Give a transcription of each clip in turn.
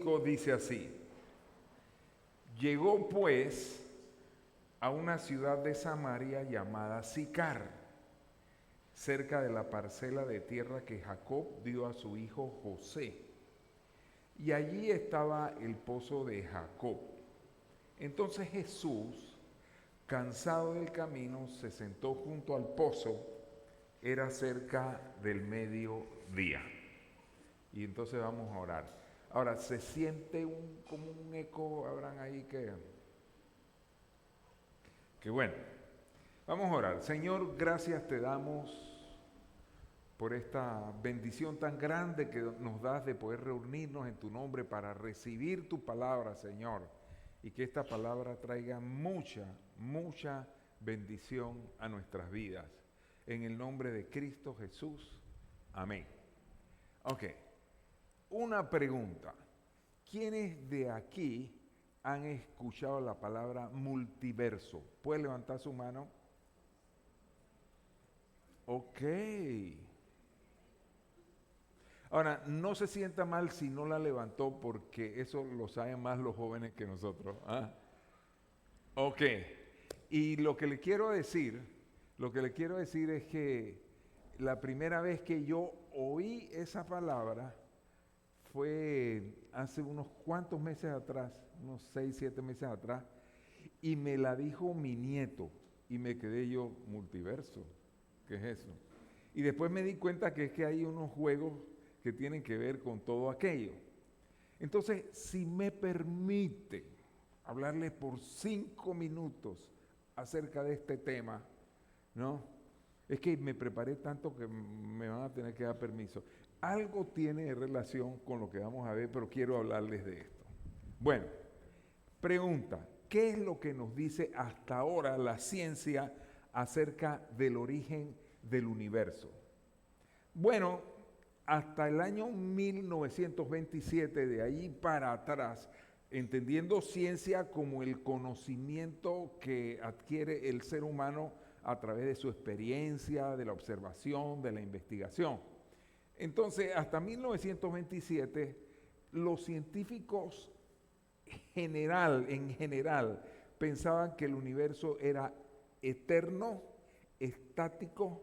5 dice así: llegó pues a una ciudad de Samaria llamada Sicar, cerca de la parcela de tierra que Jacob dio a su hijo José. Y allí estaba el pozo de Jacob. Entonces Jesús, cansado del camino, se sentó junto al pozo. Era cerca del mediodía. Y entonces vamos a orar. Ahora, se siente como un eco, habrán ahí que bueno. Vamos a orar. Señor, gracias te damos por esta bendición tan grande que nos das de poder reunirnos en tu nombre para recibir tu palabra, Señor. Y que esta palabra traiga mucha bendición a nuestras vidas. En el nombre de Cristo Jesús. Amén. Ok. Una pregunta. ¿Quiénes de aquí han escuchado la palabra multiverso? ¿Puede levantar su mano? Ok. Ahora, no se sienta mal si no la levantó porque eso lo saben más los jóvenes que nosotros. ¿Ah? Ok. Y lo que le quiero decir es que la primera vez que yo oí esa palabra fue hace unos cuantos meses atrás, unos 6, 7 meses atrás, y me la dijo mi nieto, y me quedé yo, multiverso, ¿qué es eso? Y después me di cuenta que es que hay unos juegos que tienen que ver con todo aquello. Entonces, si me permite hablarles por 5 minutos acerca de este tema, ¿no? Es que me preparé tanto que me van a tener que dar permiso. Algo tiene relación con lo que vamos a ver, pero quiero hablarles de esto. Bueno, pregunta, ¿qué es lo que nos dice hasta ahora la ciencia acerca del origen del universo? Bueno, hasta el año 1927, de ahí para atrás, entendiendo ciencia como el conocimiento que adquiere el ser humano a través de su experiencia, de la observación, de la investigación. Entonces, hasta 1927, los científicos en general, pensaban que el universo era eterno, estático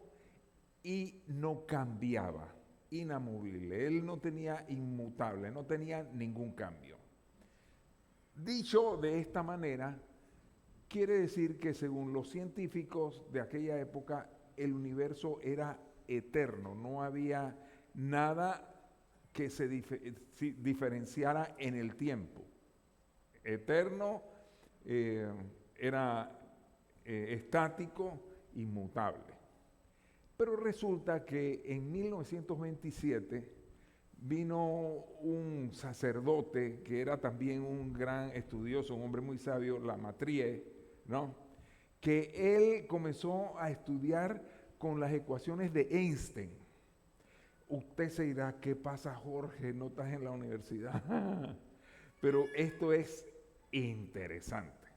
y no cambiaba, inamovible. Él no tenía inmutable, no tenía ningún cambio. Dicho de esta manera, quiere decir que según los científicos de aquella época, el universo era eterno, no había nada que se diferenciara en el tiempo. Eterno, era estático, inmutable. Pero resulta que en 1927 vino un sacerdote que era también un gran estudioso, un hombre muy sabio, Lamartine, ¿no? Que él comenzó a estudiar con las ecuaciones de Einstein. Usted se dirá, ¿qué pasa, Jorge? No estás en la universidad. Pero esto es interesante.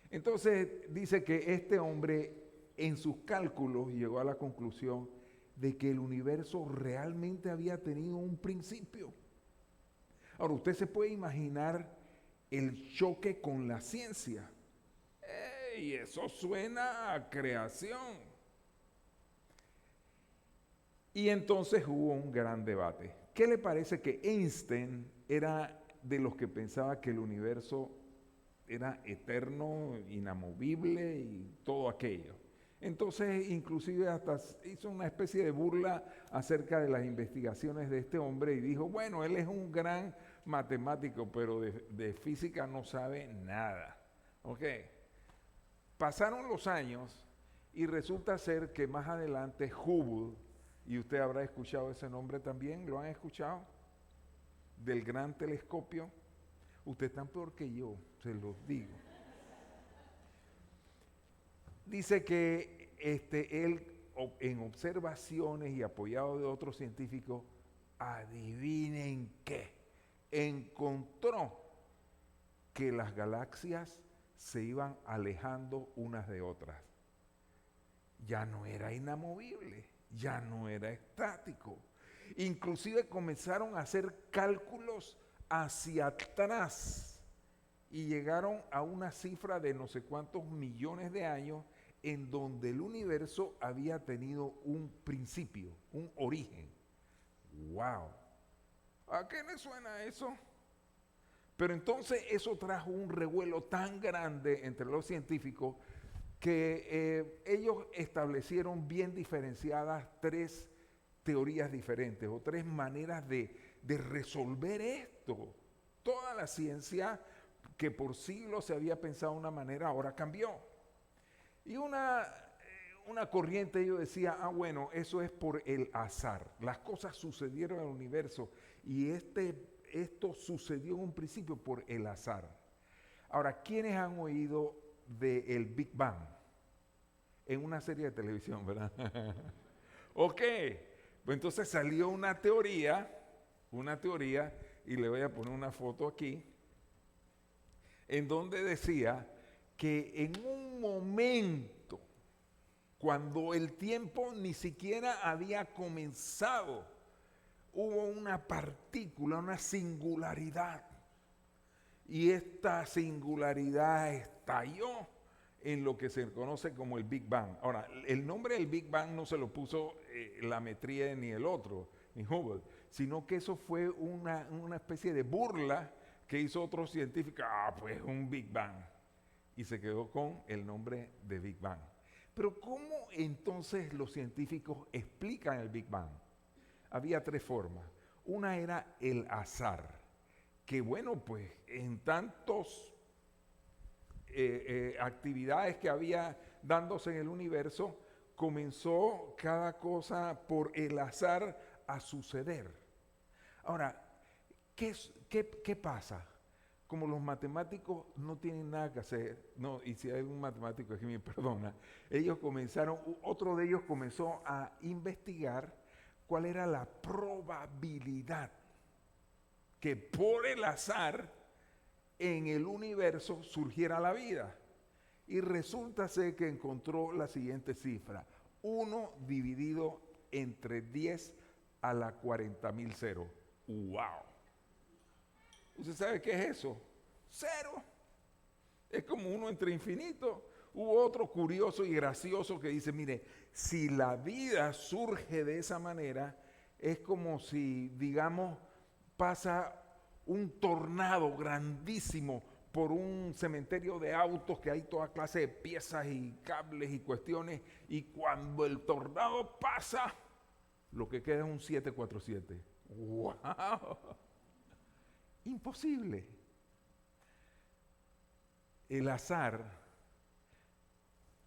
Entonces dice que este hombre en sus cálculos llegó a la conclusión de que el universo realmente había tenido un principio. Ahora, usted se puede imaginar el choque con la ciencia. ¡Ey! Eso suena a creación. Y entonces hubo un gran debate. ¿Qué le parece que Einstein era de los que pensaba que el universo era eterno, inamovible y todo aquello? Entonces, inclusive hasta hizo una especie de burla acerca de las investigaciones de este hombre y dijo, bueno, él es un gran matemático, pero de física no sabe nada. ¿Ok? Pasaron los años y resulta ser que más adelante Hubble, y usted habrá escuchado ese nombre también, ¿lo han escuchado? Del gran telescopio. Usted es tan peor que yo, se los digo. Dice que él, en observaciones y apoyado de otros científicos, adivinen qué, encontró que las galaxias se iban alejando unas de otras. Ya no era inamovible, ya no era estático. Inclusive comenzaron a hacer cálculos hacia atrás y llegaron a una cifra de no sé cuántos millones de años en donde el universo había tenido un principio, un origen. ¡Wow! ¿A qué le suena eso? Pero entonces eso trajo un revuelo tan grande entre los científicos que ellos establecieron bien diferenciadas tres teorías diferentes o tres maneras de resolver esto. Toda la ciencia que por siglos se había pensado de una manera, ahora cambió. Y una corriente ellos decía, bueno, eso es por el azar. Las cosas sucedieron en el universo y esto sucedió en un principio por el azar. Ahora, ¿quiénes han oído del Big Bang? En una serie de televisión, ¿verdad? Ok, pues entonces salió una teoría, y le voy a poner una foto aquí, en donde decía que en un momento, cuando el tiempo ni siquiera había comenzado, hubo una partícula, una singularidad, y esta singularidad estalló en lo que se conoce como el Big Bang. Ahora, el nombre del Big Bang no se lo puso la Metríade ni el otro, ni Hubble, sino que eso fue una especie de burla que hizo otro científico, pues un Big Bang, y se quedó con el nombre de Big Bang. Pero ¿cómo entonces los científicos explican el Big Bang? Había tres formas. Una era el azar, que bueno, pues en tantos actividades que había dándose en el universo, comenzó cada cosa por el azar a suceder. Ahora, ¿qué pasa? Como los matemáticos no tienen nada que hacer, no, y si hay un matemático que me perdona, otro de ellos comenzó a investigar cuál era la probabilidad que por el azar en el universo surgiera la vida. Y resulta ser que encontró la siguiente cifra: 1 dividido entre 10 a la 40.000 cero. ¡Wow! ¿Usted sabe qué es eso? Cero. Es como 1 entre infinito. Hubo otro curioso y gracioso que dice, mire, si la vida surge de esa manera, es como si, digamos, pasa un tornado grandísimo por un cementerio de autos que hay toda clase de piezas y cables y cuestiones, y cuando el tornado pasa, lo que queda es un 747. ¡Wow! Imposible. El azar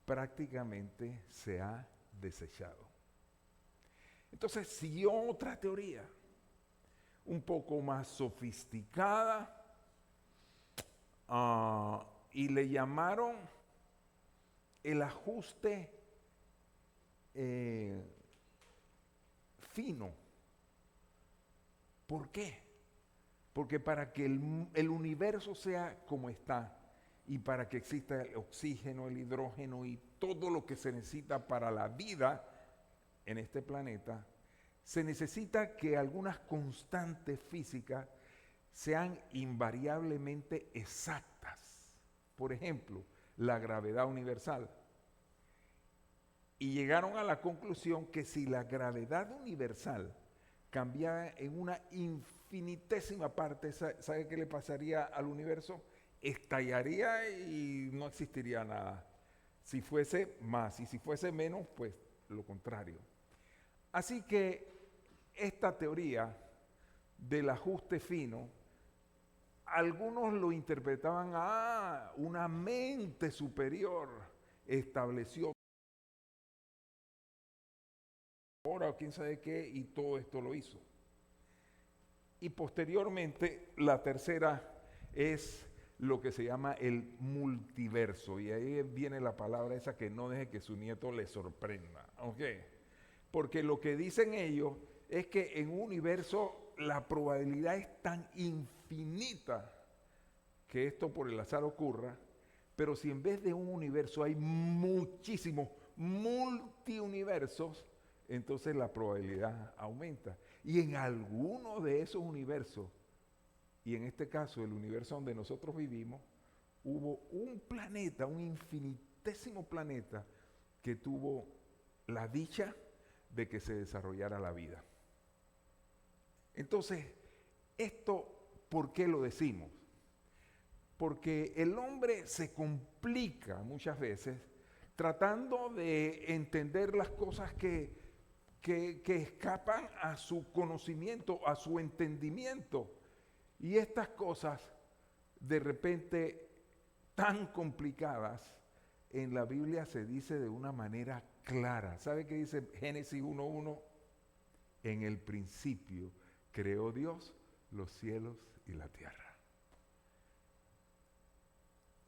prácticamente se ha desechado. Entonces siguió otra teoría, un poco más sofisticada, y le llamaron el ajuste fino. ¿Por qué? Porque para que el universo sea como está y para que exista el oxígeno, el hidrógeno y todo lo que se necesita para la vida en este planeta, se necesita que algunas constantes físicas sean invariablemente exactas. Por ejemplo, la gravedad universal. Y llegaron a la conclusión que si la gravedad universal cambiara en una infinitésima parte, ¿sabe qué le pasaría al universo? Estallaría y no existiría nada. Si fuese más, y si fuese menos, pues lo contrario. Así que esta teoría del ajuste fino, algunos lo interpretaban una mente superior estableció ahora o quién sabe qué y todo esto lo hizo. Y posteriormente la tercera es lo que se llama el multiverso, y ahí viene la palabra esa que no deje que su nieto le sorprenda, ¿ok? Porque lo que dicen ellos es que en un universo la probabilidad es tan infinita que esto por el azar ocurra, pero si en vez de un universo hay muchísimos multiuniversos, entonces la probabilidad aumenta. Y en alguno de esos universos y en este caso el universo donde nosotros vivimos, hubo un planeta, un infinitésimo planeta que tuvo la dicha de que se desarrollara la vida. Entonces, esto, ¿por qué lo decimos? Porque el hombre se complica muchas veces tratando de entender las cosas que escapan a su conocimiento, a su entendimiento. Y estas cosas, de repente, tan complicadas, en la Biblia se dice de una manera clara. ¿Sabe qué dice Génesis 1:1? En el principio creó Dios los cielos y la tierra.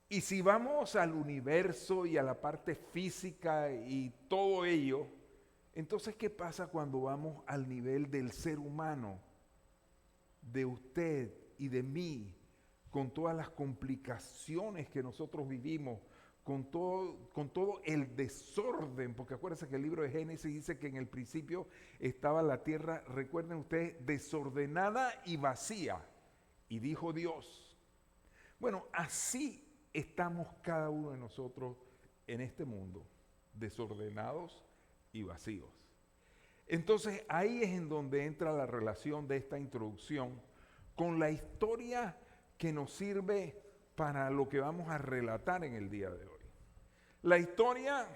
Y si vamos al universo y a la parte física y todo ello, entonces ¿qué pasa cuando vamos al nivel del ser humano? De usted y de mí, con todas las complicaciones que nosotros vivimos, con todo el desorden, porque acuérdense que el libro de Génesis dice que en el principio estaba la tierra, recuerden ustedes, desordenada y vacía. Y dijo Dios. Bueno, así estamos cada uno de nosotros en este mundo, desordenados y vacíos. Entonces ahí es en donde entra la relación de esta introducción con la historia que nos sirve para lo que vamos a relatar en el día de hoy. La historia,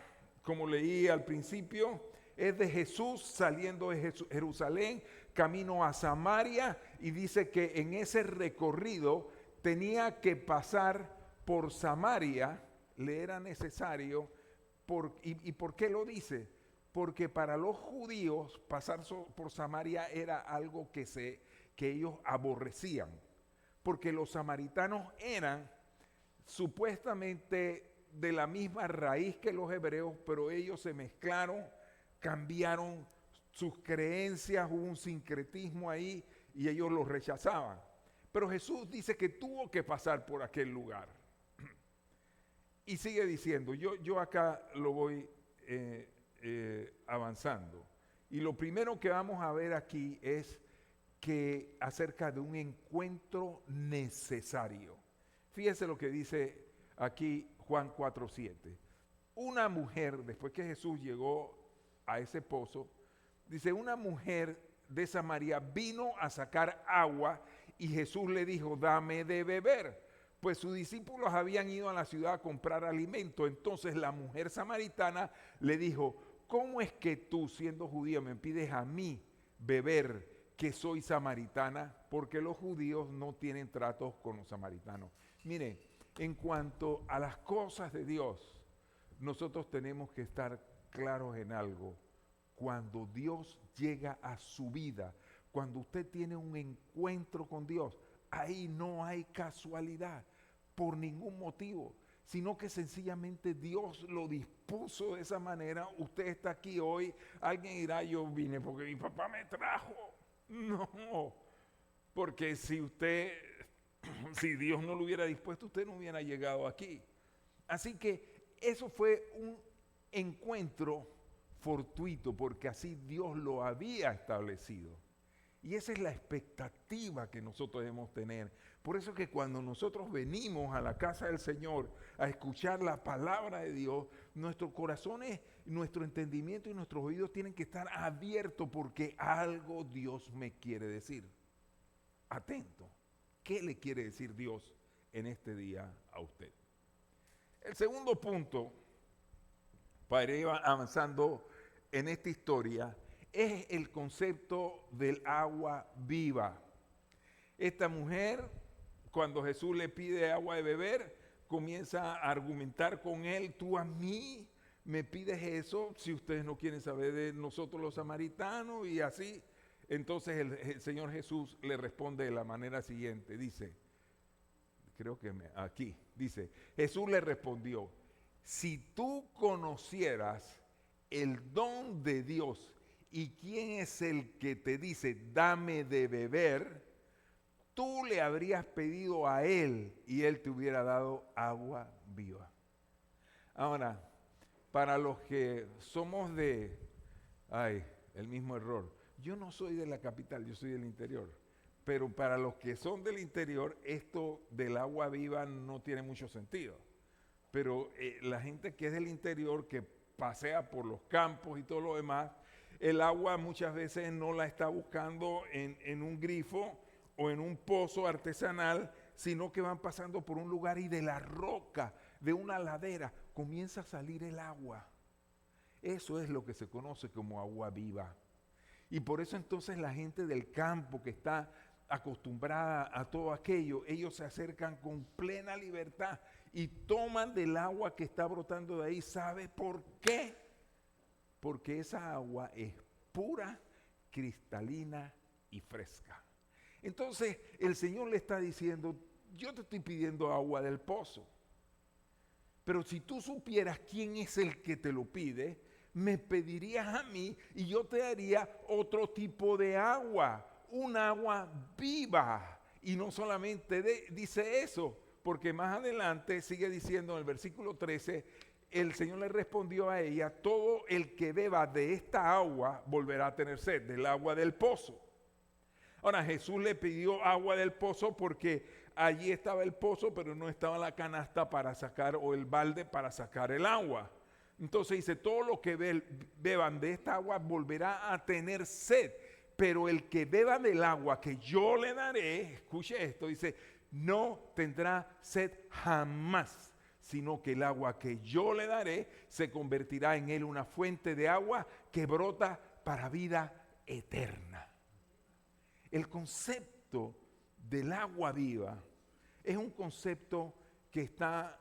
como leí al principio, es de Jesús saliendo de Jerusalén, camino a Samaria, y dice que en ese recorrido tenía que pasar por Samaria, le era necesario. ¿Y por qué lo dice? Porque para los judíos pasar por Samaria era algo que ellos aborrecían, porque los samaritanos eran supuestamente de la misma raíz que los hebreos, pero ellos se mezclaron, cambiaron sus creencias, hubo un sincretismo ahí y ellos los rechazaban. Pero Jesús dice que tuvo que pasar por aquel lugar. Y sigue diciendo, yo acá lo voy avanzando. Y lo primero que vamos a ver aquí es que acerca de un encuentro necesario. Fíjese lo que dice aquí Juan 4:7. Una mujer, después que Jesús llegó a ese pozo, dice, una mujer de Samaria vino a sacar agua y Jesús le dijo, dame de beber. Pues sus discípulos habían ido a la ciudad a comprar alimento. Entonces la mujer samaritana le dijo, ¿cómo es que tú, siendo judía, me pides a mí beber, que soy samaritana? Porque los judíos no tienen tratos con los samaritanos. Mire, en cuanto a las cosas de Dios, nosotros tenemos que estar claros en algo. Cuando Dios llega a su vida, cuando usted tiene un encuentro con Dios, ahí no hay casualidad por ningún motivo, sino que sencillamente Dios lo dispuso de esa manera. Usted está aquí hoy, alguien dirá, yo vine porque mi papá me trajo. No, porque si Dios no lo hubiera dispuesto, usted no hubiera llegado aquí. Así que eso fue un encuentro fortuito, porque así Dios lo había establecido. Y esa es la expectativa que nosotros debemos tener. Por eso que cuando nosotros venimos a la casa del Señor a escuchar la palabra de Dios, nuestros corazones, nuestro entendimiento y nuestros oídos tienen que estar abiertos, porque algo Dios me quiere decir. Atento. ¿Qué le quiere decir Dios en este día a usted? El segundo punto, para ir avanzando en esta historia, es el concepto del agua viva. Esta mujer, cuando Jesús le pide agua de beber, comienza a argumentar con él, tú a mí me pides eso, si ustedes no quieren saber de nosotros los samaritanos, y así. Entonces el Señor Jesús le responde de la manera siguiente, dice, dice, Jesús le respondió, si tú conocieras el don de Dios y quién es el que te dice, dame de beber, tú le habrías pedido a él y él te hubiera dado agua viva. Ahora, para los que somos el mismo error, yo no soy de la capital, yo soy del interior, pero para los que son del interior, esto del agua viva no tiene mucho sentido. Pero la gente que es del interior, que pasea por los campos y todo lo demás, el agua muchas veces no la está buscando en un grifo o en un pozo artesanal, sino que van pasando por un lugar y de la roca, de una ladera, comienza a salir el agua. Eso es lo que se conoce como agua viva. Y por eso entonces la gente del campo que está acostumbrada a todo aquello, ellos se acercan con plena libertad y toman del agua que está brotando de ahí. ¿Sabe por qué? Porque esa agua es pura, cristalina y fresca. Entonces el Señor le está diciendo, yo te estoy pidiendo agua del pozo, pero si tú supieras quién es el que te lo pide, me pedirías a mí y yo te daría otro tipo de agua, un agua viva. Y no solamente dice eso, porque más adelante sigue diciendo en el versículo 13, el Señor le respondió a ella, todo el que beba de esta agua volverá a tener sed, del agua del pozo. Ahora Jesús le pidió agua del pozo porque allí estaba el pozo, pero no estaba la canasta para sacar o el balde para sacar el agua. Entonces dice, todo lo que beban de esta agua volverá a tener sed, pero el que beba del agua que yo le daré, escuche esto, dice, no tendrá sed jamás, sino que el agua que yo le daré se convertirá en él una fuente de agua que brota para vida eterna. El concepto del agua viva es un concepto que está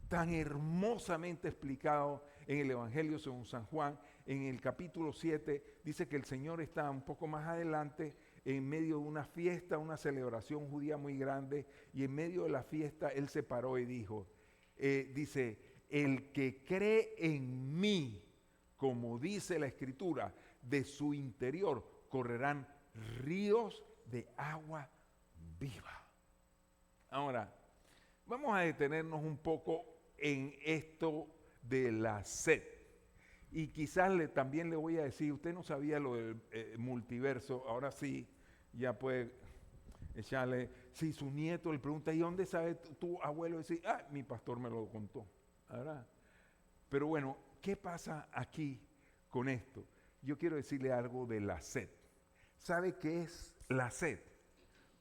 tan hermosamente explicado en el Evangelio según San Juan. En el capítulo 7 dice que el Señor está un poco más adelante en medio de una fiesta, una celebración judía muy grande, y en medio de la fiesta Él se paró y dijo, dice, el que cree en mí, como dice la Escritura, de su interior correrán ríos de agua viva. Ahora, vamos a detenernos un poco en esto de la sed. Y quizás también le voy a decir, usted no sabía lo del multiverso, ahora sí, ya puede echarle. Si su nieto le pregunta, ¿y dónde sabe tu abuelo? Dice, mi pastor me lo contó, ¿verdad? Pero bueno, ¿qué pasa aquí con esto? Yo quiero decirle algo de la sed. ¿Sabe qué es la sed?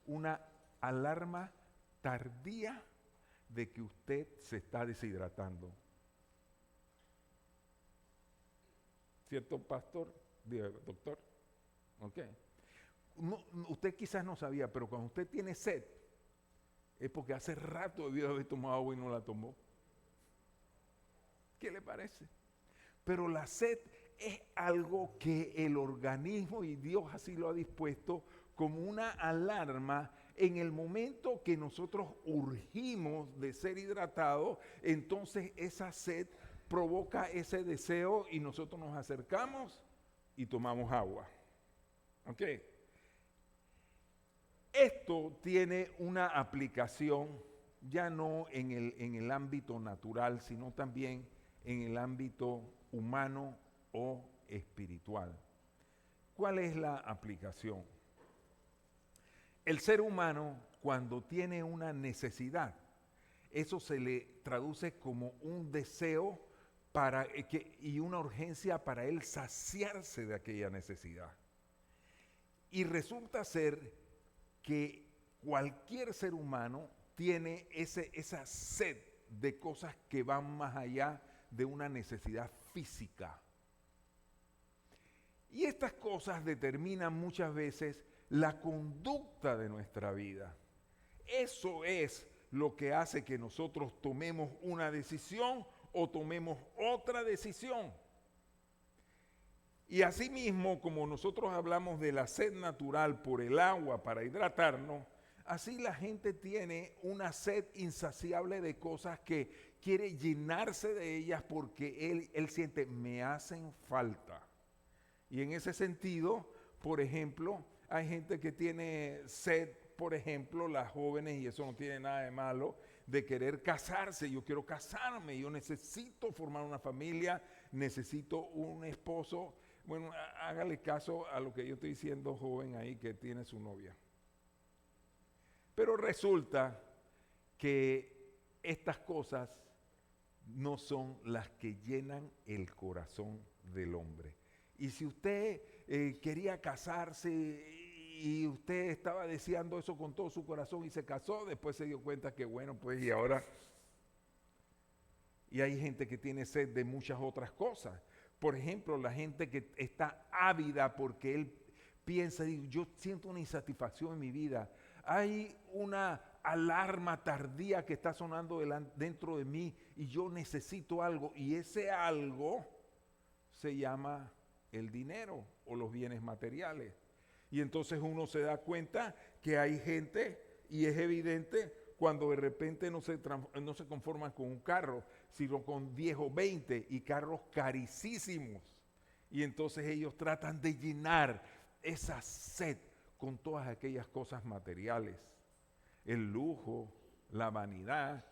Una alarma tardía de que usted se está deshidratando. ¿Cierto, pastor? Doctor. Ok. No, usted quizás no sabía, pero cuando usted tiene sed, es porque hace rato debió haber tomado agua y no la tomó. ¿Qué le parece? Pero la sed es algo que el organismo, y Dios así lo ha dispuesto, como una alarma. En el momento que nosotros urgimos de ser hidratados, entonces esa sed provoca ese deseo y nosotros nos acercamos y tomamos agua. ¿Ok? Esto tiene una aplicación ya no en el ámbito natural, sino también en el ámbito humano o espiritual. ¿Cuál es la aplicación? El ser humano, cuando tiene una necesidad, eso se le traduce como un deseo y una urgencia para él saciarse de aquella necesidad. Y resulta ser que cualquier ser humano tiene esa sed de cosas que van más allá de una necesidad física. Y estas cosas determinan muchas veces la conducta de nuestra vida. Eso es lo que hace que nosotros tomemos una decisión o tomemos otra decisión. Y asimismo, como nosotros hablamos de la sed natural por el agua para hidratarnos, así la gente tiene una sed insaciable de cosas que quiere llenarse de ellas porque él siente, me hacen falta. Y en ese sentido, por ejemplo, hay gente que tiene sed, por ejemplo, las jóvenes, y eso no tiene nada de malo, de querer casarse. Yo quiero casarme, yo necesito formar una familia, necesito un esposo. Bueno, hágale caso a lo que yo estoy diciendo, joven ahí que tiene su novia. Pero resulta que estas cosas no son las que llenan el corazón del hombre. Y si usted quería casarse y usted estaba deseando eso con todo su corazón y se casó, después se dio cuenta que bueno, pues y ahora... Y hay gente que tiene sed de muchas otras cosas. Por ejemplo, la gente que está ávida porque él piensa, digo, yo siento una insatisfacción en mi vida. Hay una alarma tardía que está sonando dentro de mí y yo necesito algo. Y ese algo se llama el dinero o los bienes materiales. Y entonces uno se da cuenta que hay gente, y es evidente, cuando de repente no se conforman con un carro, sino con 10 o 20 y carros carísimos. Y entonces ellos tratan de llenar esa sed con todas aquellas cosas materiales. El lujo, la vanidad.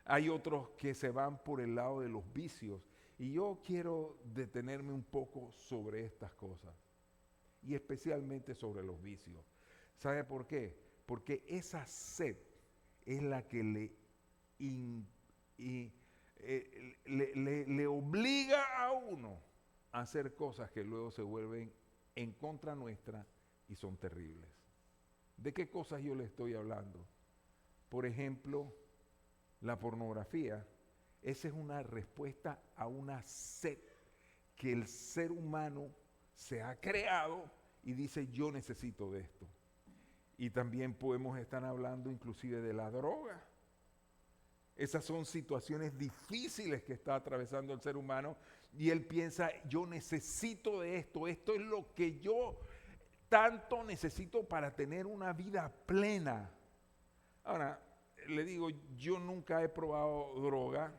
Hay otros que se van por el lado de los vicios. Y yo quiero detenerme un poco sobre estas cosas. Y especialmente sobre los vicios. ¿Sabe por qué? Porque esa sed es la que le obliga a uno a hacer cosas que luego se vuelven en contra nuestra y son terribles. ¿De qué cosas yo le estoy hablando? Por ejemplo, la pornografía. Esa es una respuesta a una sed que el ser humano se ha creado y dice, yo necesito de esto. Y también podemos estar hablando inclusive de la droga. Esas son situaciones difíciles que está atravesando el ser humano y él piensa, yo necesito de esto, esto es lo que yo tanto necesito para tener una vida plena. Ahora, le digo, yo nunca he probado droga.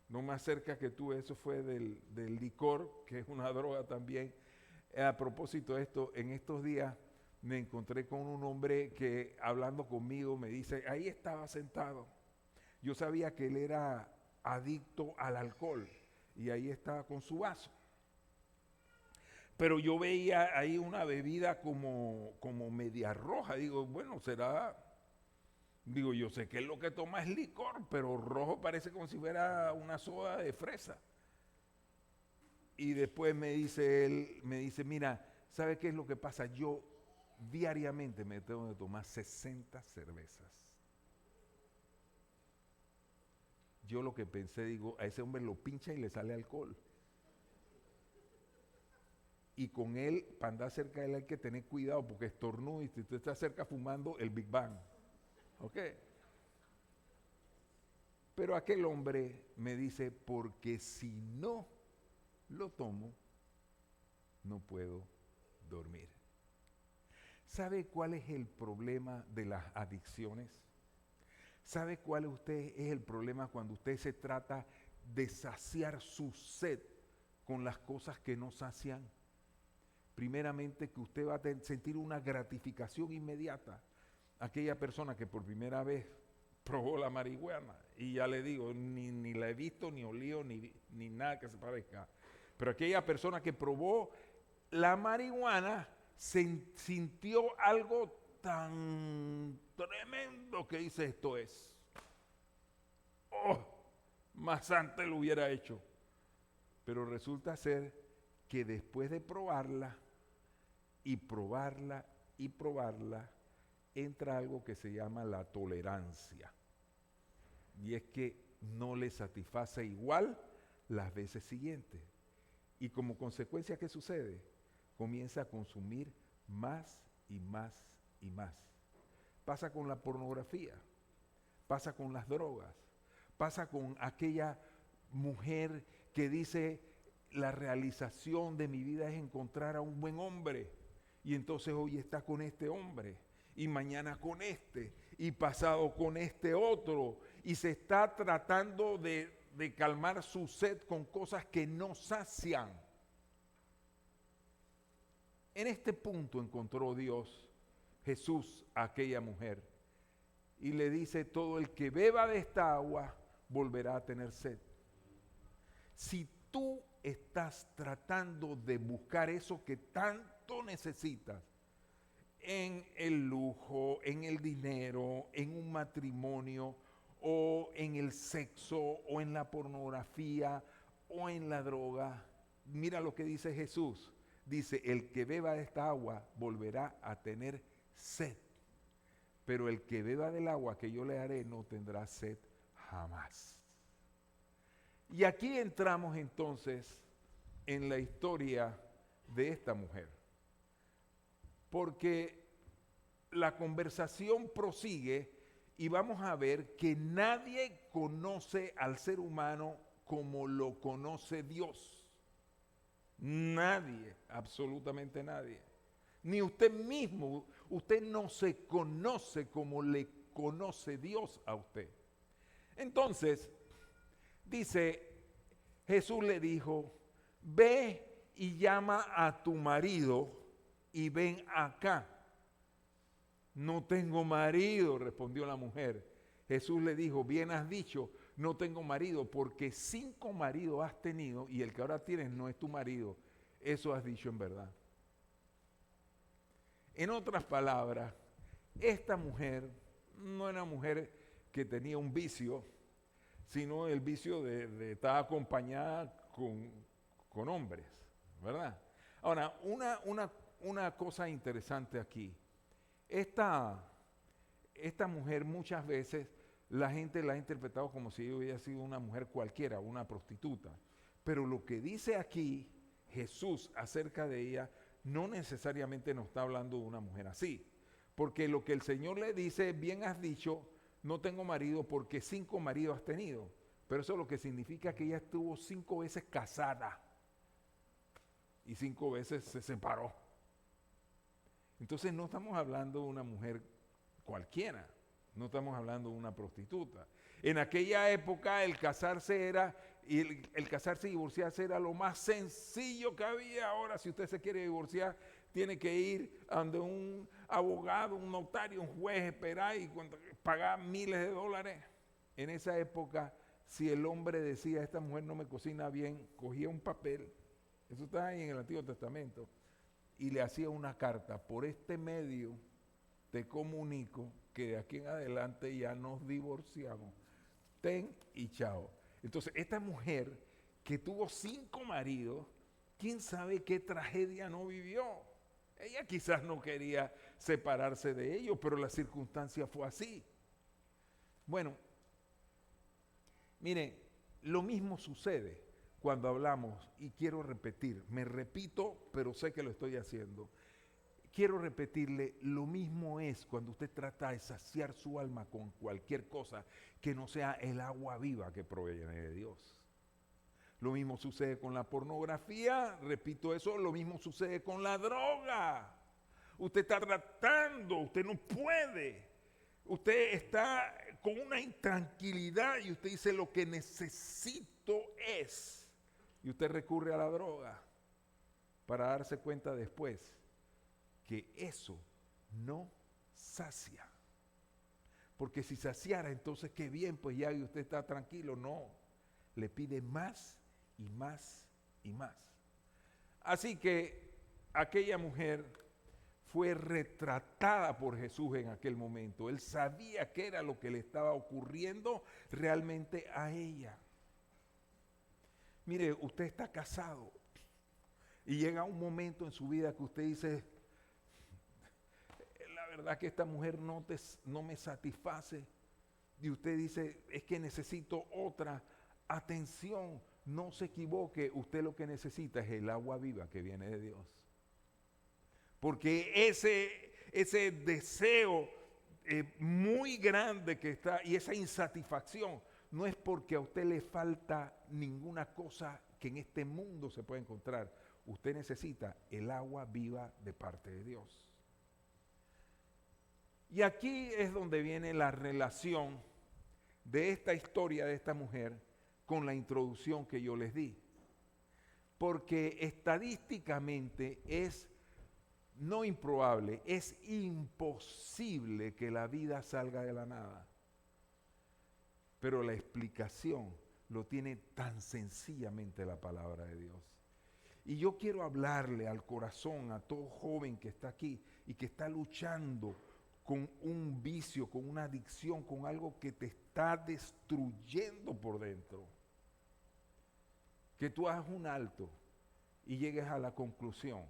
Lo más cerca que tuve eso fue del licor, que es una droga también. A propósito de esto, en estos días me encontré con un hombre que hablando conmigo me dice, ahí estaba sentado. Yo sabía que él era adicto al alcohol y ahí estaba con su vaso. Pero yo veía ahí una bebida como media roja. Digo, bueno, será... Digo, yo sé que lo que toma es licor, pero rojo parece como si fuera una soda de fresa. Y después me dice él, mira, ¿sabe qué es lo que pasa? Yo diariamente me tengo que tomar 60 cervezas. Yo lo que pensé, digo, a ese hombre lo pincha y le sale alcohol. Y con él, para andar cerca de él hay que tener cuidado porque estornuda y si usted está cerca fumando el Big Bang. ¿Ok? Pero aquel hombre me dice, porque si no lo tomo, no puedo dormir. ¿Sabe cuál es el problema de las adicciones? ¿Sabe cuál es el problema cuando usted se trata de saciar su sed con las cosas que no sacian? Primeramente que usted va a sentir una gratificación inmediata. Aquella persona que por primera vez probó la marihuana, y ya le digo, ni la he visto, ni olido, ni nada que se parezca. Pero aquella persona que probó la marihuana sintió algo tan tremendo que dice esto es. Oh, más antes lo hubiera hecho. Pero resulta ser que después de probarla y probarla y probarla, entra algo que se llama la tolerancia. Y es que no le satisface igual las veces siguientes. Y como consecuencia, ¿qué sucede? Comienza a consumir más y más y más. Pasa con la pornografía, pasa con las drogas, pasa con aquella mujer que dice, la realización de mi vida es encontrar a un buen hombre. Y entonces hoy está con este hombre, y mañana con este, y pasado con este otro, y se está tratando de calmar su sed con cosas que no sacian. En este punto encontró Jesús, a aquella mujer, y le dice, todo el que beba de esta agua volverá a tener sed. Si tú estás tratando de buscar eso que tanto necesitas, en el lujo, en el dinero, en un matrimonio, o en el sexo, o en la pornografía, o en la droga. Mira lo que dice Jesús. Dice, el que beba de esta agua volverá a tener sed, pero el que beba del agua que yo le haré no tendrá sed jamás. Y aquí entramos entonces en la historia de esta mujer, porque la conversación prosigue y vamos a ver que nadie conoce al ser humano como lo conoce Dios. Nadie, absolutamente nadie. Ni usted mismo, usted no se conoce como le conoce Dios a usted. Entonces, dice, Jesús le dijo, ve y llama a tu marido y ven acá. No tengo marido, respondió la mujer. Jesús le dijo, bien has dicho, no tengo marido, porque 5 maridos has tenido y el que ahora tienes no es tu marido. Eso has dicho en verdad. En otras palabras, esta mujer no era una mujer que tenía un vicio, sino el vicio de estar acompañada con hombres, ¿verdad? Ahora, una cosa interesante aquí. Esta mujer muchas veces la gente la ha interpretado como si ella hubiera sido una mujer cualquiera, una prostituta. Pero lo que dice aquí Jesús acerca de ella no necesariamente nos está hablando de una mujer así. Porque lo que el Señor le dice, bien has dicho, no tengo marido porque 5 maridos has tenido. Pero eso lo que significa que ella estuvo 5 veces casada y 5 veces se separó. Entonces no estamos hablando de una mujer cualquiera, no estamos hablando de una prostituta. En aquella época el casarse el casarse y divorciarse era lo más sencillo que había. Ahora si usted se quiere divorciar, tiene que ir ante un abogado, un notario, un juez, esperar y pagar miles de dólares. En esa época, si el hombre decía, esta mujer no me cocina bien, cogía un papel, eso está ahí en el Antiguo Testamento, y le hacía una carta, por este medio te comunico que de aquí en adelante ya nos divorciamos. Ten y chao. Entonces, esta mujer que tuvo 5 maridos, quién sabe qué tragedia no vivió. Ella quizás no quería separarse de ellos, pero la circunstancia fue así. Bueno, mire, lo mismo sucede cuando hablamos, y quiero repetir, me repito, pero sé que lo estoy haciendo. Quiero repetirle, lo mismo es cuando usted trata de saciar su alma con cualquier cosa que no sea el agua viva que proviene de Dios. Lo mismo sucede con la pornografía, repito eso, lo mismo sucede con la droga. Usted está tratando, usted no puede. Usted está con una intranquilidad y usted dice lo que necesito es. Y usted recurre a la droga para darse cuenta después que eso no sacia. Porque si saciara, entonces qué bien, pues ya usted está tranquilo. No, le pide más y más y más. Así que aquella mujer fue retratada por Jesús en aquel momento. Él sabía qué era lo que le estaba ocurriendo realmente a ella. Mire, usted está casado y llega un momento en su vida que usted dice, la verdad que esta mujer no me satisface. Y usted dice, es que necesito otra. Atención, no se equivoque, usted lo que necesita es el agua viva que viene de Dios. Porque ese deseo muy grande que está y esa insatisfacción no es porque a usted le falta ninguna cosa que en este mundo se pueda encontrar. Usted necesita el agua viva de parte de Dios. Y aquí es donde viene la relación de esta historia de esta mujer con la introducción que yo les di. Porque estadísticamente es no improbable, es imposible que la vida salga de la nada. Pero la explicación lo tiene tan sencillamente la palabra de Dios. Y yo quiero hablarle al corazón, a todo joven que está aquí, y que está luchando con un vicio, con una adicción, con algo que te está destruyendo por dentro, que tú hagas un alto y llegues a la conclusión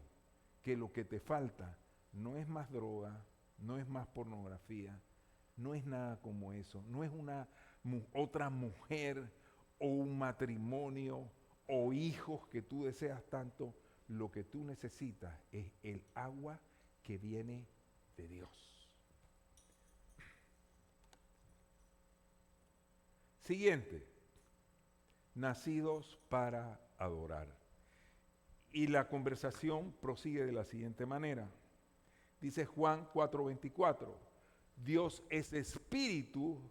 que lo que te falta no es más droga, no es más pornografía, no es nada como eso, no es una otra mujer o un matrimonio o hijos que tú deseas tanto. Lo que tú necesitas es el agua que viene de Dios. Siguiente, nacidos para adorar. Y la conversación prosigue de la siguiente manera. Dice Juan 4:24, Dios es espíritu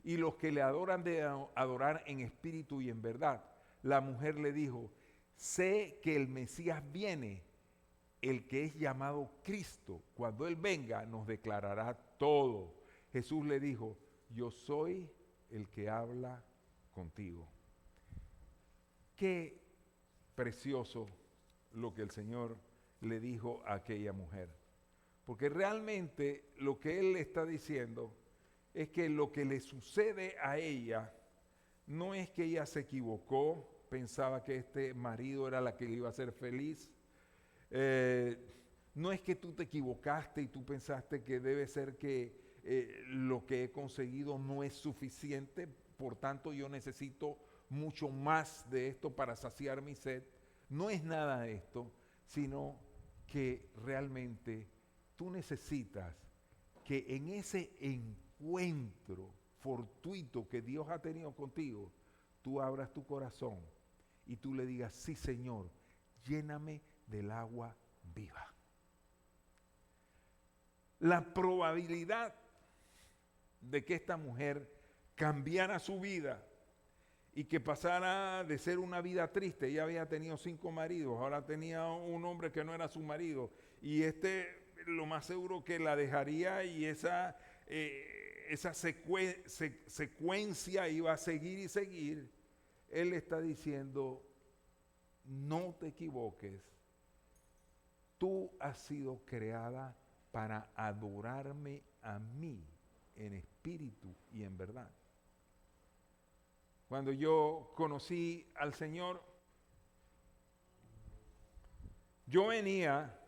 y los que le adoran deben adorar en espíritu y en verdad. La mujer le dijo, sé que el Mesías viene, el que es llamado Cristo. Cuando Él venga nos declarará todo. Jesús le dijo, yo soy el que habla contigo. Qué precioso lo que el Señor le dijo a aquella mujer. Porque realmente lo que Él le está diciendo es que lo que le sucede a ella no es que ella se equivocó, pensaba que este marido era la que le iba a hacer feliz. No es que tú te equivocaste y tú pensaste que debe ser que lo que he conseguido no es suficiente, por tanto yo necesito mucho más de esto para saciar mi sed. No es nada de esto, sino que realmente tú necesitas que en ese encuentro fortuito que Dios ha tenido contigo, tú abras tu corazón y tú le digas, sí Señor, lléname del agua viva. La probabilidad de que esta mujer cambiara su vida y que pasara de ser una vida triste, ella había tenido 5 maridos, ahora tenía un hombre que no era su marido, y lo más seguro que la dejaría, y esa secuencia iba a seguir y seguir. Él está diciendo, no te equivoques, tú has sido creada para adorarme a mí en espíritu y en verdad. Cuando yo conocí al Señor, yo venía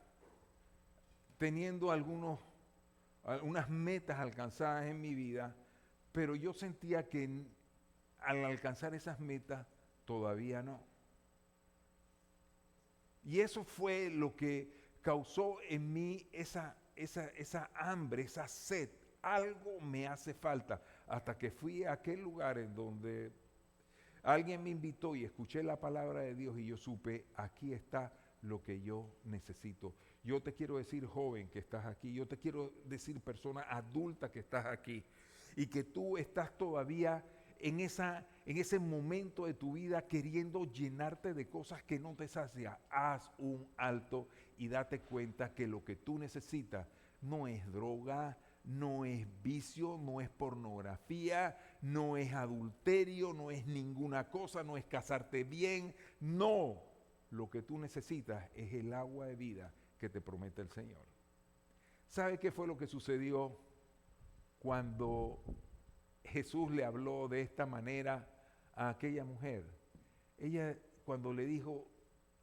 teniendo algunas metas alcanzadas en mi vida, pero yo sentía que al alcanzar esas metas todavía no. Y eso fue lo que causó en mí esa hambre, esa sed. Algo me hace falta, hasta que fui a aquel lugar en donde alguien me invitó y escuché la palabra de Dios y yo supe, aquí está lo que yo necesito. Yo te quiero decir, joven, que estás aquí. Yo te quiero decir, persona adulta que estás aquí. Y que tú estás todavía en ese momento de tu vida queriendo llenarte de cosas que no te sacian. Haz un alto y date cuenta que lo que tú necesitas no es droga, no es vicio, no es pornografía, no es adulterio, no es ninguna cosa, no es casarte bien, no. Lo que tú necesitas es el agua de vida que te promete el Señor. ¿Sabe qué fue lo que sucedió cuando Jesús le habló de esta manera a aquella mujer? Ella, cuando le dijo,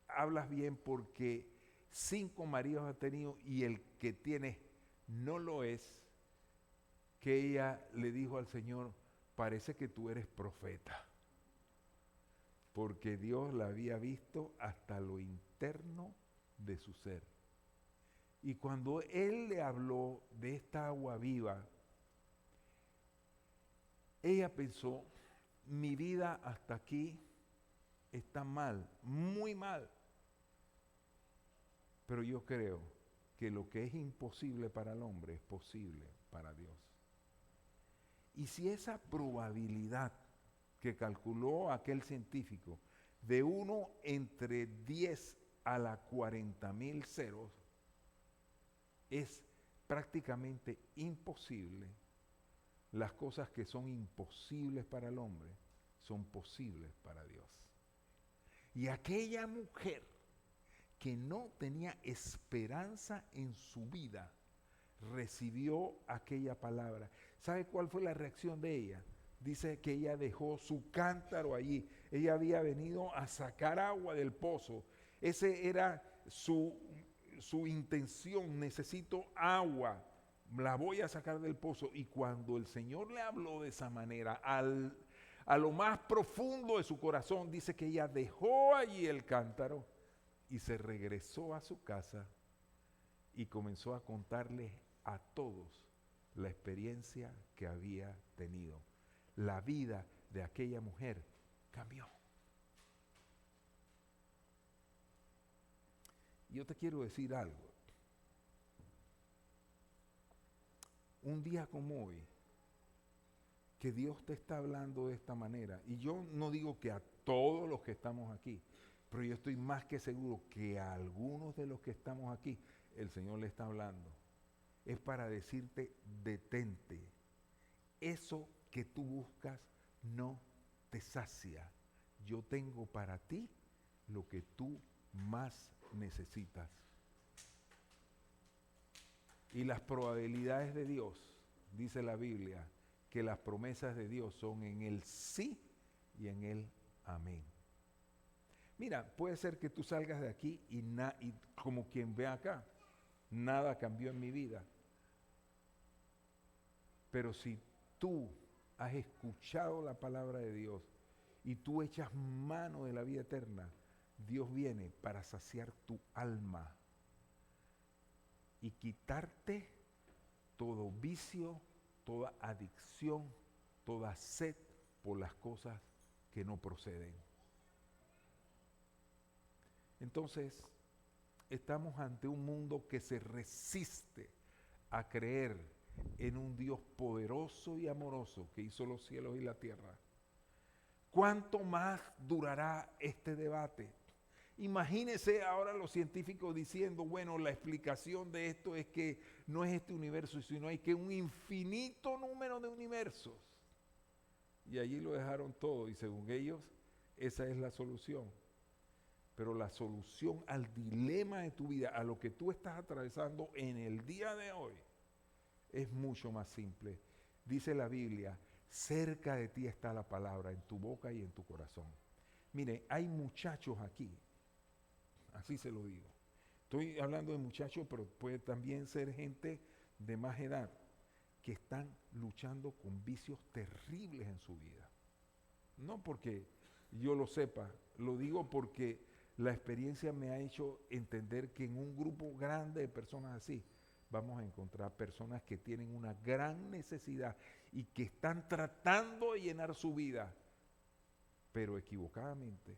hablas bien porque 5 maridos ha tenido y el que tienes no lo es, que ella le dijo al Señor, parece que tú eres profeta, porque Dios la había visto hasta lo interno de su ser. Y cuando Él le habló de esta agua viva, ella pensó, mi vida hasta aquí está mal, muy mal. Pero yo creo que lo que es imposible para el hombre es posible para Dios. Y si esa probabilidad que calculó aquel científico de 1 entre 10 a la 40,000 ceros es prácticamente imposible, las cosas que son imposibles para el hombre son posibles para Dios. Y aquella mujer que no tenía esperanza en su vida, recibió aquella palabra. ¿Sabe cuál fue la reacción de ella? Dice que ella dejó su cántaro allí. Ella había venido a sacar agua del pozo. Ese era su intención. Necesito agua. La voy a sacar del pozo. Y cuando el Señor le habló de esa manera, a lo más profundo de su corazón, dice que ella dejó allí el cántaro y se regresó a su casa y comenzó a contarle a todos la experiencia que había tenido. La vida de aquella mujer cambió. Yo te quiero decir algo. Un día como hoy, que Dios te está hablando de esta manera, y yo no digo que a todos los que estamos aquí, pero yo estoy más que seguro que a algunos de los que estamos aquí, el Señor le está hablando. Es para decirte, detente. Eso que tú buscas no te sacia. Yo tengo para ti lo que tú más necesitas. Y las probabilidades de Dios, dice la Biblia, que las promesas de Dios son en el sí y en el amén. Mira, puede ser que tú salgas de aquí y como quien ve acá, nada cambió en mi vida. Pero si tú has escuchado la palabra de Dios y tú echas mano de la vida eterna, Dios viene para saciar tu alma y quitarte todo vicio, toda adicción, toda sed por las cosas que no proceden. Entonces, estamos ante un mundo que se resiste a creer en un Dios poderoso y amoroso que hizo los cielos y la tierra. ¿Cuánto más durará este debate? Imagínense ahora los científicos diciendo, bueno, la explicación de esto es que no es este universo, sino hay que un infinito número de universos. Y allí lo dejaron todo y según ellos, esa es la solución. Pero la solución al dilema de tu vida, a lo que tú estás atravesando en el día de hoy, es mucho más simple. Dice la Biblia, cerca de ti está la palabra, en tu boca y en tu corazón. Mire, hay muchachos aquí, así se lo digo. Estoy hablando de muchachos, pero puede también ser gente de más edad que están luchando con vicios terribles en su vida. No porque yo lo sepa, lo digo porque la experiencia me ha hecho entender que en un grupo grande de personas así, vamos a encontrar personas que tienen una gran necesidad y que están tratando de llenar su vida, pero equivocadamente.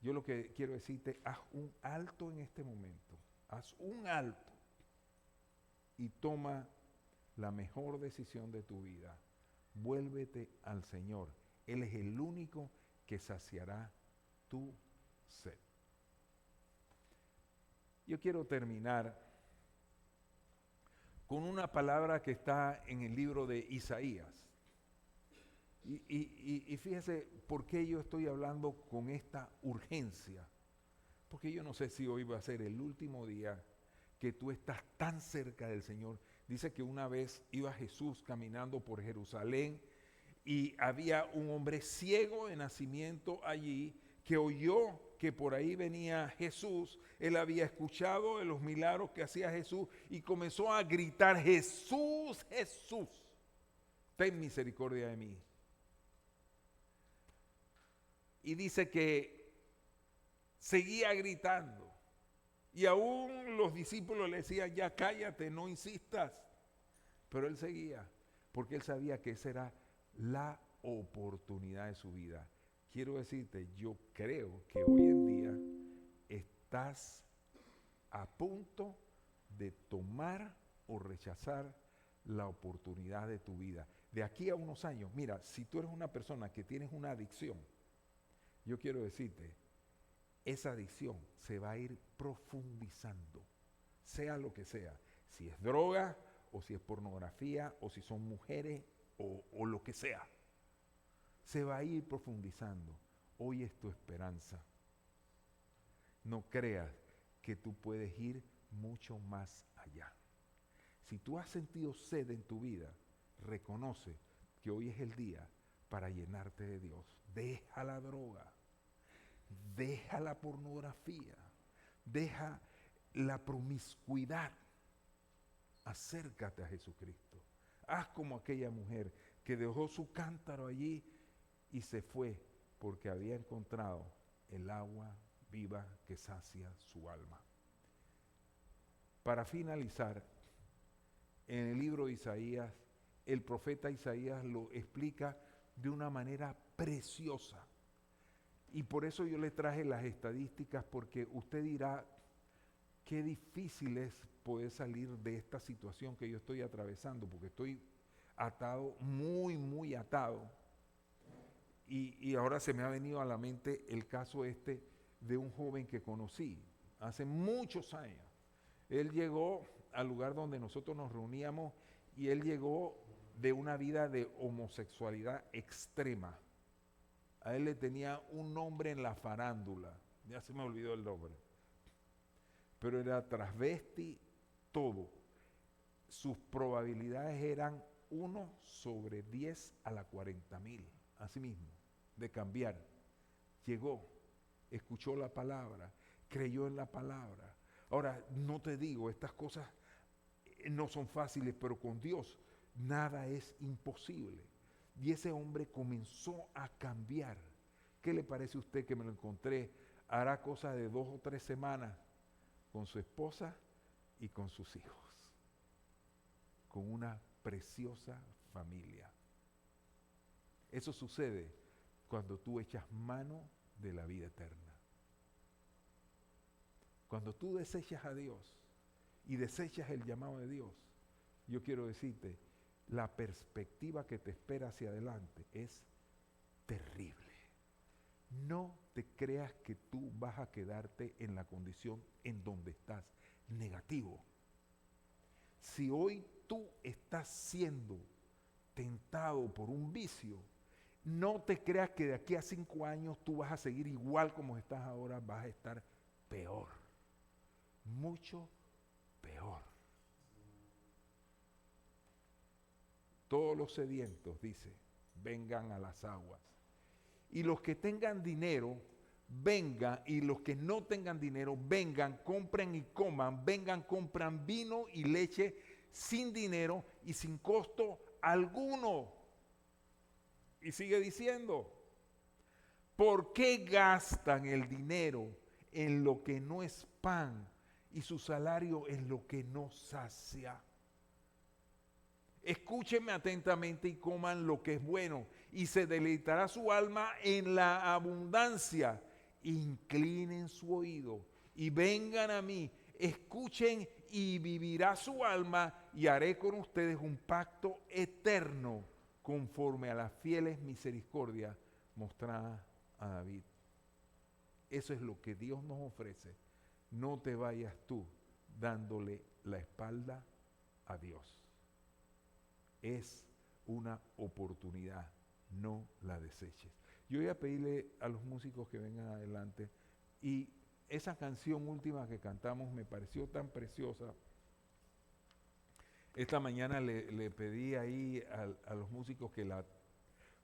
Yo lo que quiero decirte, haz un alto en este momento, haz un alto y toma la mejor decisión de tu vida. Vuélvete al Señor. Él es el único que saciará tu sed. Yo quiero terminar con una palabra que está en el libro de Isaías. Y fíjese por qué yo estoy hablando con esta urgencia. Porque yo no sé si hoy va a ser el último día que tú estás tan cerca del Señor. Dice que una vez iba Jesús caminando por Jerusalén y había un hombre ciego de nacimiento allí que oyó que por ahí venía Jesús. Él había escuchado de los milagros que hacía Jesús y comenzó a gritar, Jesús, Jesús, ten misericordia de mí. Y dice que seguía gritando. Y aún los discípulos le decían, ya cállate, no insistas. Pero él seguía, porque él sabía que esa era la oportunidad de su vida. Quiero decirte, yo creo que hoy en día estás a punto de tomar o rechazar la oportunidad de tu vida. De aquí a unos años, mira, si tú eres una persona que tienes una adicción, yo quiero decirte, esa adicción se va a ir profundizando, sea lo que sea, si es droga o si es pornografía o si son mujeres o lo que sea, se va a ir profundizando. Hoy es tu esperanza. No creas que tú puedes ir mucho más allá. Si tú has sentido sed en tu vida, reconoce que hoy es el día para llenarte de Dios. Deja la droga, deja la pornografía, deja la promiscuidad. Acércate a Jesucristo. Haz como aquella mujer que dejó su cántaro allí y se fue porque había encontrado el agua viva que sacia su alma. Para finalizar, en el libro de Isaías, el profeta Isaías lo explica de una manera preciosa. Y por eso yo le traje las estadísticas, porque usted dirá, qué difícil es poder salir de esta situación que yo estoy atravesando, porque estoy atado, muy, muy atado. Y ahora se me ha venido a la mente el caso de un joven que conocí hace muchos años. Él llegó al lugar donde nosotros nos reuníamos y él llegó de una vida de homosexualidad extrema. A él le tenía un nombre en la farándula, ya se me olvidó el nombre, pero era transvesti, todo. Sus probabilidades eran 1/10 a la 40,000, así mismo, de cambiar. Llegó, escuchó la palabra, creyó en la palabra. Ahora, no te digo, estas cosas no son fáciles, pero con Dios nada es imposible. Y ese hombre comenzó a cambiar. ¿Qué le parece a usted que me lo encontré? Hará cosa de 2 o 3 semanas con su esposa y con sus hijos, con una preciosa familia. Eso sucede cuando tú echas mano de la vida eterna. Cuando tú desechas a Dios y desechas el llamado de Dios, yo quiero decirte, la perspectiva que te espera hacia adelante es terrible. No te creas que tú vas a quedarte en la condición en donde estás, negativo. Si hoy tú estás siendo tentado por un vicio, no te creas que de aquí a 5 años tú vas a seguir igual como estás ahora, vas a estar peor, mucho peor. Todos los sedientos, dice, vengan a las aguas. Y los que tengan dinero, vengan, y los que no tengan dinero, vengan, compren y coman, vengan, compran vino y leche sin dinero y sin costo alguno. Y sigue diciendo, ¿por qué gastan el dinero en lo que no es pan y su salario en lo que no sacia? Escúchenme atentamente y coman lo que es bueno, y se deleitará su alma en la abundancia. Inclinen su oído y vengan a mí, escuchen y vivirá su alma, y haré con ustedes un pacto eterno conforme a las fieles misericordias mostradas a David. Eso es lo que Dios nos ofrece. No te vayas tú dándole la espalda a Dios. Es una oportunidad, no la deseches. Yo voy a pedirle a los músicos que vengan adelante, y esa canción última que cantamos me pareció tan preciosa. Esta mañana le pedí ahí a los músicos que la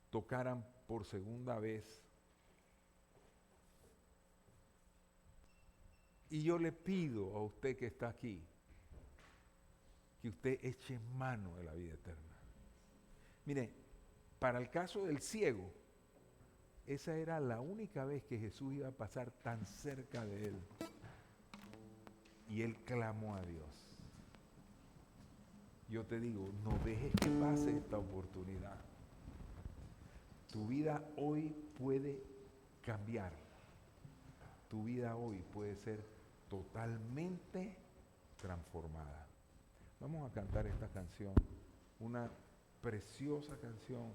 tocaran por segunda vez. Y yo le pido a usted que está aquí, que usted eche mano de la vida eterna. Mire, para el caso del ciego, esa era la única vez que Jesús iba a pasar tan cerca de él. Y él clamó a Dios. Yo te digo, no dejes que pase esta oportunidad. Tu vida hoy puede cambiar. Tu vida hoy puede ser totalmente transformada. Vamos a cantar esta canción, una preciosa canción